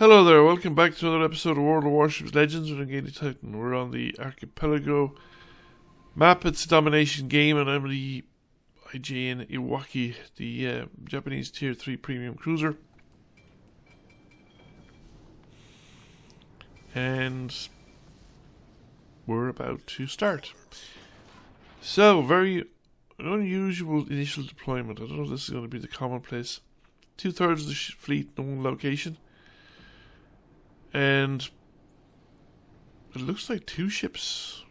Hello there, welcome back to another episode of World of Warships Legends with Engaging Titan. We're on the Archipelago map. It's a domination game, and I'm the IJN Iwaki, the Japanese Tier 3 premium cruiser. And we're about to start. So, very unusual initial deployment. I don't know if this is going to be the commonplace. 2/3 of the fleet in one location. And it looks like 2 ships.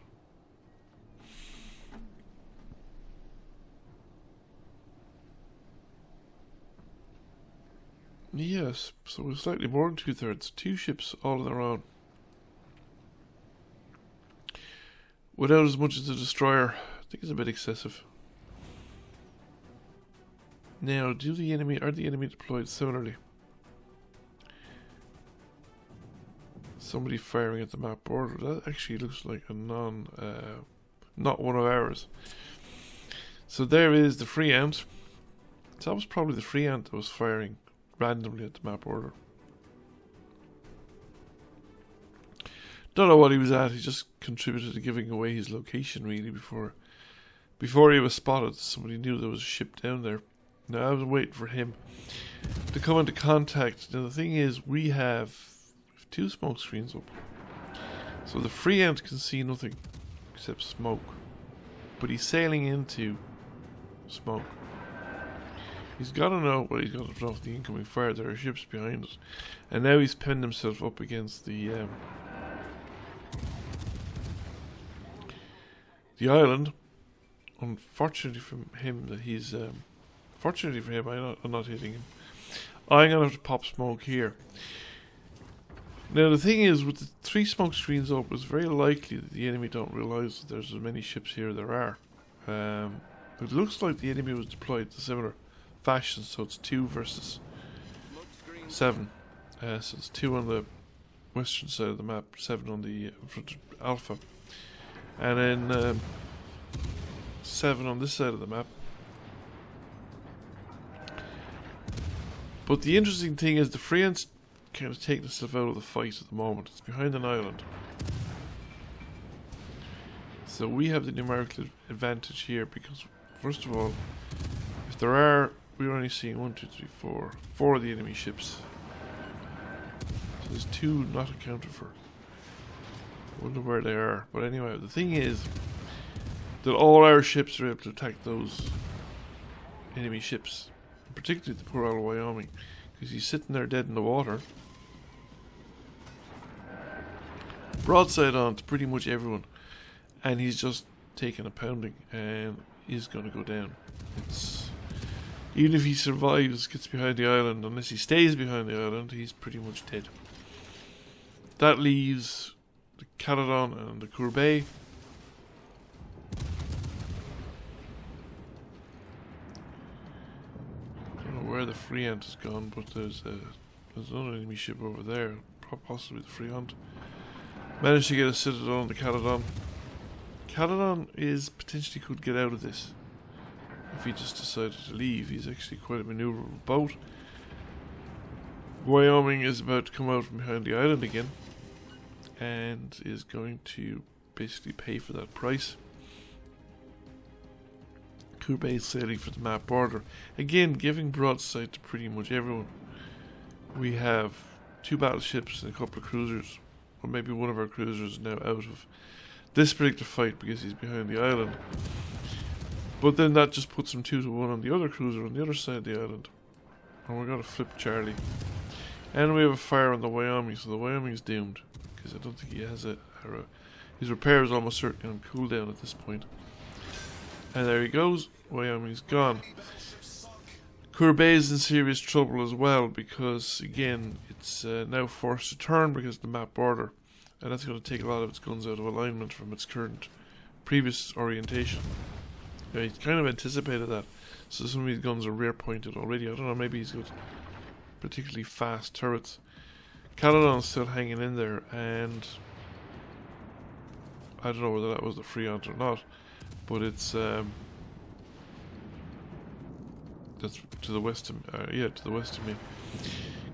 Yes, so it's slightly more than 2/3. 2 ships all on their own. Without as much as a destroyer. I think it's a bit excessive. Now, are the enemy deployed similarly? Somebody firing at the map border. That actually looks like a not one of ours. So there is the free ant. So that was probably the free ant that was firing randomly at the map border. Don't know what he was at. He just contributed to giving away his location really before he was spotted. Somebody knew there was a ship down there. Now I was waiting for him to come into contact. Now the thing is, we have 2 smoke screens up. So the free ant can see nothing except smoke. But he's sailing into smoke. He's got to know, well, he's got to know the incoming fire. There are ships behind us. And now he's pinned himself up against the island. Unfortunately for him, fortunately for him, I'm not hitting him. I'm going to have to pop smoke here. Now the thing is, with the 3 smoke screens up, it's very likely that the enemy don't realise that there's as many ships here as there are. It looks like the enemy was deployed in a similar fashion, so it's 2 versus 7. So it's 2 on the western side of the map, 7 on the front alpha, and then 7 on this side of the map. But the interesting thing is the free ants kind of taking itself out of the fight at the moment. It's behind an island. So we have the numerical advantage here because, first of all, if there are, we're only seeing 1, 2, 3, 4 of the enemy ships. So there's 2 not accounted for. I wonder where they are. But anyway, the thing is that all our ships are able to attack those enemy ships. Particularly the poor old Wyoming. Because he's sitting there dead in the water. Broadside on to pretty much everyone. And he's just taking a pounding. And he's going to go down. Even if he survives, gets behind the island, unless he stays behind the island, he's pretty much dead. That leaves the Caledon and the Courbet. Where the free ant has gone, but there's another enemy ship over there, possibly the free ant. Managed to get a citadel on the Caledon. Caledon potentially could get out of this if he just decided to leave. He's actually quite a maneuverable boat. Wyoming is about to come out from behind the island again and is going to basically pay for that price. Courbet sailing for the map border. Again, giving broadside to pretty much everyone. We have 2 battleships and a couple of cruisers. Or maybe one of our cruisers is now out of this particular fight because he's behind the island. But then that just puts him 2-1 on the other cruiser on the other side of the island. And we're going to flip Charlie. And we have a fire on the Wyoming, so the Wyoming is doomed. Because I don't think he has his repair is almost certainly on cooldown at this point. And there he goes. Wyoming's gone. Courbet is in serious trouble as well because, again, it's now forced to turn because of the map border. And that's going to take a lot of its guns out of alignment from its previous orientation. Yeah, he's kind of anticipated that. So some of these guns are rear pointed already. I don't know, maybe he's got particularly fast turrets. Caledon's still hanging in there, and I don't know whether that was the free ant or not. But it's that's to the west of to the west of me.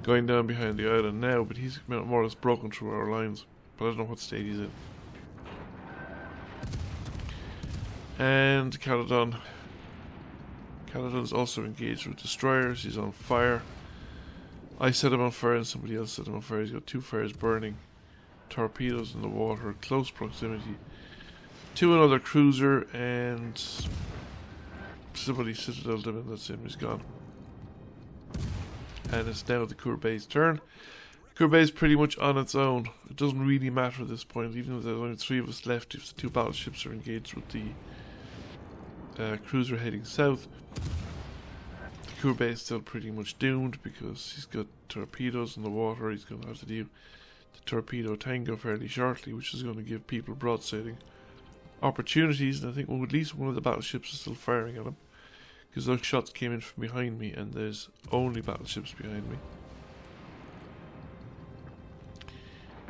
going down behind the island now, but he's more or less broken through our lines. But I don't know what state he's in. And Caledon. Caledon's also engaged with destroyers. He's on fire. I set him on fire and somebody else set him on fire. He's got 2 fires burning. Torpedoes in the water, close proximity to another cruiser, and somebody citadeled him, and that's him. He's gone. And it's now the Courbet's turn. Courbet's pretty much on its own. It doesn't really matter at this point, even if there's only 3 of us left. If the 2 battleships are engaged with the cruiser heading south, the Courbet is still pretty much doomed because he's got torpedoes in the water. He's going to have to do the torpedo tango fairly shortly, which is going to give people broadsiding opportunities. And I think at least one of the battleships is still firing at him, because those shots came in from behind me, and there's only battleships behind me.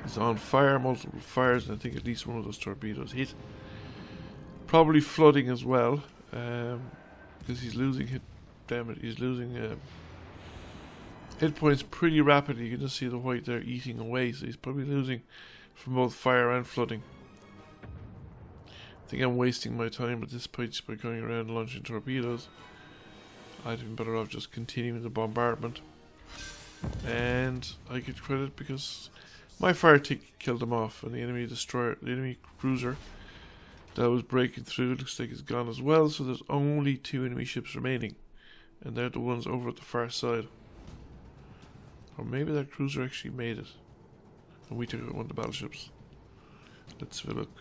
He's on fire, multiple fires, and I think at least one of those torpedoes hit. Probably flooding as well, because he's losing he's losing hit points pretty rapidly. You can just see the white there eating away, so he's probably losing from both fire and flooding. I think I'm wasting my time at this point by going around launching torpedoes. I'd been better off just continuing the bombardment. And I get credit because my fire tick killed him off, and the enemy cruiser that was breaking through looks like it's gone as well. So there's only 2 enemy ships remaining, and they're the ones over at the far side. Or maybe that cruiser actually made it, and we took out one of the battleships. Let's have a look.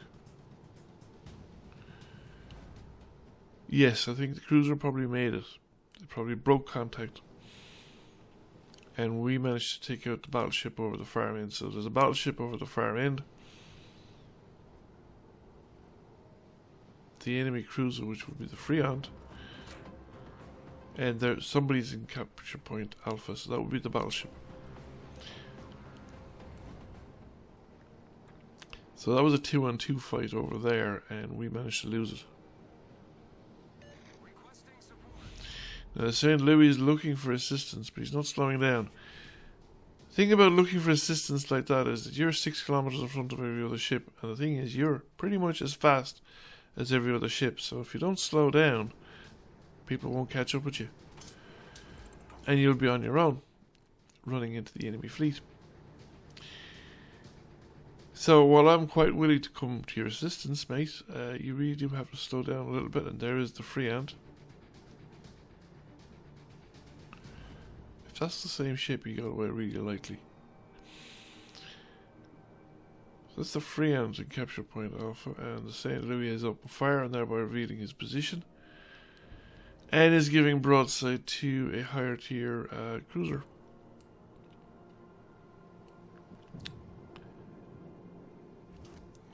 Yes, I think the cruiser probably made it. It probably broke contact, and we managed to take out the battleship over the far end. So there's a battleship over the far end. The enemy cruiser, which would be the Freon, and there somebody's in capture point Alpha, so that would be the battleship. So that was a 2-on-2 fight over there, and we managed to lose it. Now St. Louis is looking for assistance, but he's not slowing down. The thing about looking for assistance like that is that you're 6 kilometers in front of every other ship, and the thing is you're pretty much as fast as every other ship, so if you don't slow down, people won't catch up with you. And you'll be on your own, running into the enemy fleet. So while I'm quite willing to come to your assistance, mate, you really do have to slow down a little bit, and there is the Freant. If that's the same ship, he got away really lightly. So that's the Freant in capture point Alpha, and the St. Louis is open fire and thereby revealing his position, and is giving broadside to a higher tier cruiser.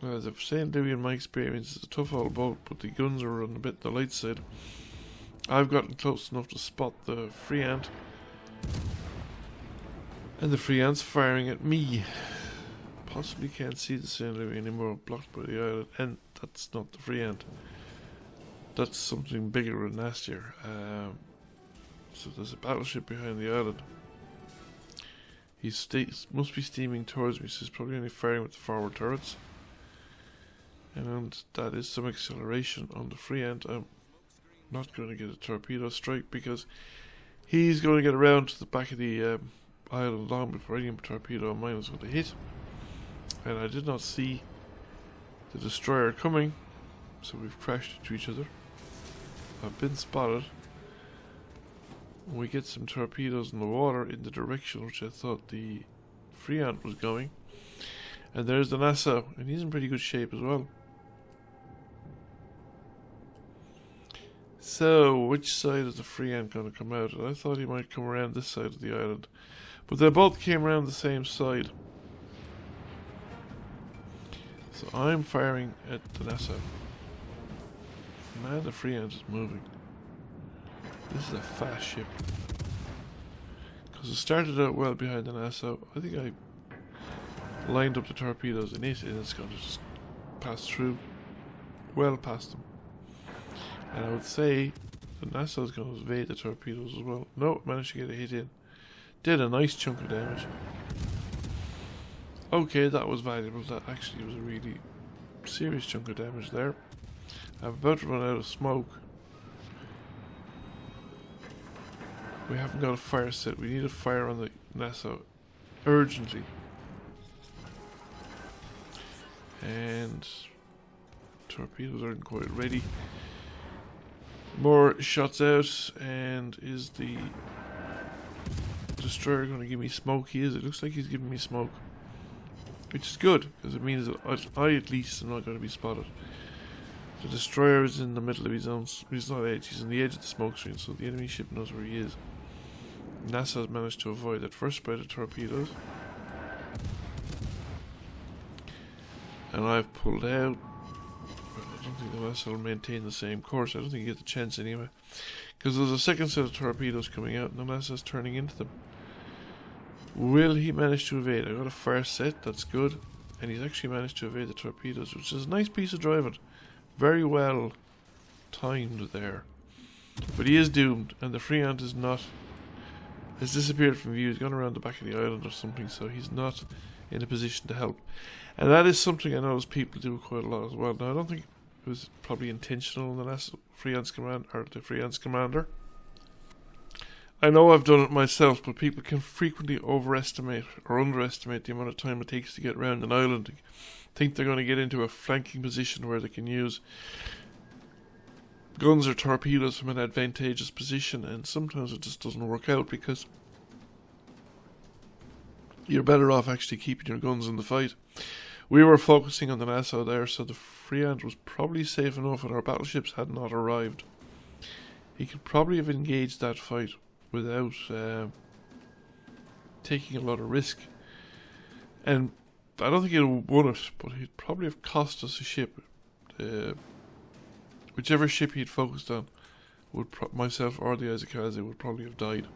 The St. Louis, in my experience, is a tough old boat, but the guns are on a bit the light side. I've gotten close enough to spot the Freant, and the Freant's firing at me. Possibly can't see the St. Louis anymore, blocked by the island, and that's not the Freant. That's something bigger and nastier. So there's a battleship behind the island. He must be steaming towards me, so he's probably only firing with the forward turrets. And that is some acceleration on the Freant. I'm not going to get a torpedo strike because he's going to get around to the back of the island long before any torpedo of mine was going to hit. And I did not see the destroyer coming, so we've crashed into each other. I've been spotted. We get some torpedoes in the water in the direction which I thought the Freant was going. And there's the Nassau, and he's in pretty good shape as well. So, which side is the Freant going to come out? I thought he might come around this side of the island, but they both came around the same side. So I'm firing at the Nassau. Man, the Freant is moving. This is a fast ship. Because it started out well behind the Nassau. I think I lined up the torpedoes in it, and it's going to just pass through. Well past them. And I would say the Nassau is going to evade the torpedoes as well. No, managed to get a hit in. Did a nice chunk of damage. Okay, that was valuable. That actually was a really serious chunk of damage there. I'm about to run out of smoke. We haven't got a fire set. We need a fire on the NASA urgently. And torpedoes aren't quite ready. More shots out, and is the destroyer going to give me smoke? He is. It looks like he's giving me smoke, which is good because it means that I at least am not going to be spotted. The destroyer is in the middle of his own. He's not edge. He's on the edge of the smoke screen, so the enemy ship knows where he is. NASA has managed to avoid that first spread of torpedoes, and I've pulled out. I don't think the vessel will maintain the same course. I don't think you get the chance anyway, because there's a second set of torpedoes coming out, and the VSS's turning into them. Will he manage to evade? I got a fire set. That's good, and he's actually managed to evade the torpedoes, which is a nice piece of driving. Very well timed there, but he is doomed, and the Freon is not. Has disappeared from view. He's gone around the back of the island or something, so he's not in a position to help. And that is something I notice people do quite a lot as well. Now, I don't think it was probably intentional in the last Freon's command or the Freon's commander. I know I've done it myself, but people can frequently overestimate or underestimate the amount of time it takes to get around an island. Think they're going to get into a flanking position where they can use guns or torpedoes from an advantageous position, and sometimes it just doesn't work out because you're better off actually keeping your guns in the fight. We were focusing on the Nassau there, so the Freon was probably safe enough and our battleships had not arrived. He could probably have engaged that fight without taking a lot of risk, and I don't think he'd have won it, but he'd probably have cost us a ship. Whichever ship he'd focused on, would myself or the Izakaze would probably have died.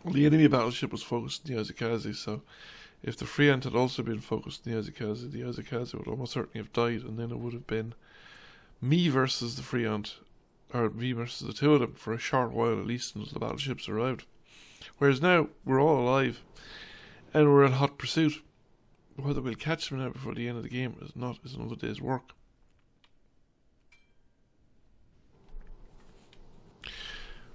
Well, the enemy battleship was focused on the Izakaze, so if the Freon had also been focused on the Izakaze would almost certainly have died, and then it would have been me versus the Freon, or me versus the two of them for a short while at least until the battleships arrived. Whereas now we're all alive and we're in hot pursuit. Whether we'll catch them now before the end of the game is another day's work.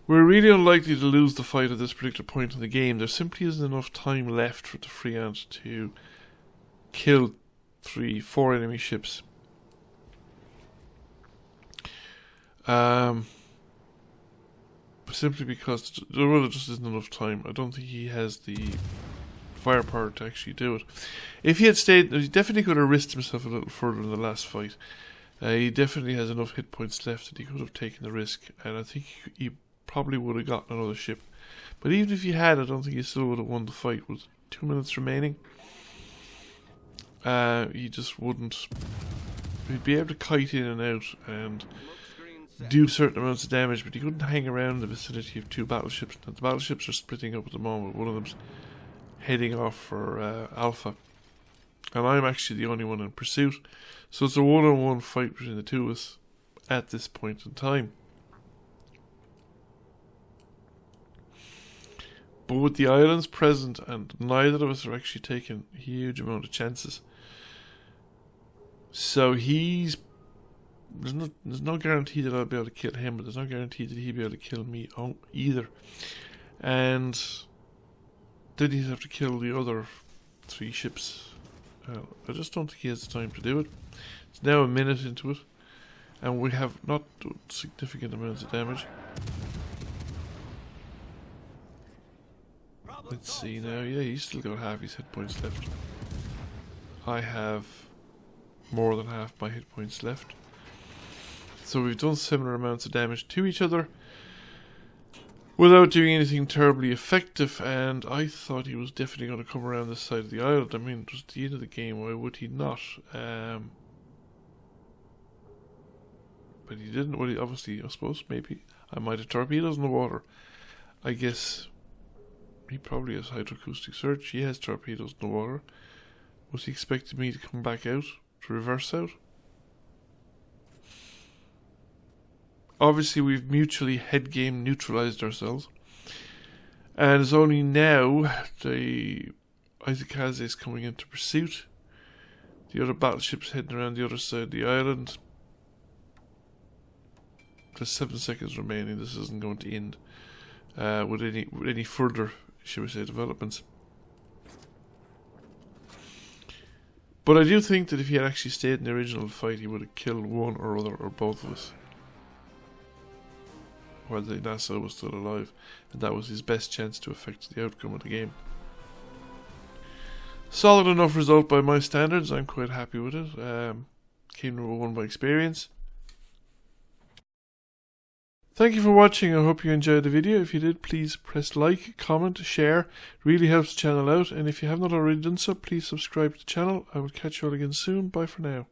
We're really unlikely to lose the fight at this particular point in the game. There simply isn't enough time left for the Freon to kill 3-4 enemy ships. Simply because there just isn't enough time. I don't think he has the firepower to actually do it. If he had stayed, he definitely could have risked himself a little further in the last fight. He definitely has enough hit points left that he could have taken the risk, and I think he probably would have gotten another ship. But even if he had, I don't think he still would have won the fight with 2 minutes remaining. He just wouldn't. He'd be able to kite in and out and do certain amounts of damage, but he couldn't hang around the vicinity of 2 battleships. Now, the battleships are splitting up at the moment. One of them's heading off for Alpha, and I'm actually the only one in pursuit. So it's a one-on-one fight between the two of us at this point in time. But with the islands present, and neither of us are actually taking a huge amount of chances, so there's no guarantee that I'll be able to kill him, but there's no guarantee that he'll be able to kill me either. And then he'd have to kill the other 3 ships. I just don't think he has the time to do it. It's now a minute into it, and we have not done significant amounts of damage. Let's see now. Yeah, he's still got half his hit points left. I have more than half my hit points left. So we've done similar amounts of damage to each other without doing anything terribly effective, and I thought he was definitely going to come around this side of the island. I mean, it was the end of the game, why would he not? But he didn't. Well, obviously, I suppose maybe I might have torpedoes in the water. I guess he probably has hydroacoustic search. He has torpedoes in the water. Was he expecting me to come back out, to reverse out? Obviously, we've mutually head game neutralized ourselves. And it's only now the Izakaze is coming into pursuit. The other battleships heading around the other side of the island. There's 7 seconds remaining. This isn't going to end with any further, shall we say, developments. But I do think that if he had actually stayed in the original fight, he would have killed one or other or both of us while the Nassau was still alive, and that was his best chance to affect the outcome of the game. Solid enough result by my standards. I'm quite happy with it. Came number 1 by experience. Thank you for watching. I hope you enjoyed the video. If you did, please press like, comment, share. It really helps the channel out. And if you have not already done so, please subscribe to the channel. I will catch you all again soon. Bye for now.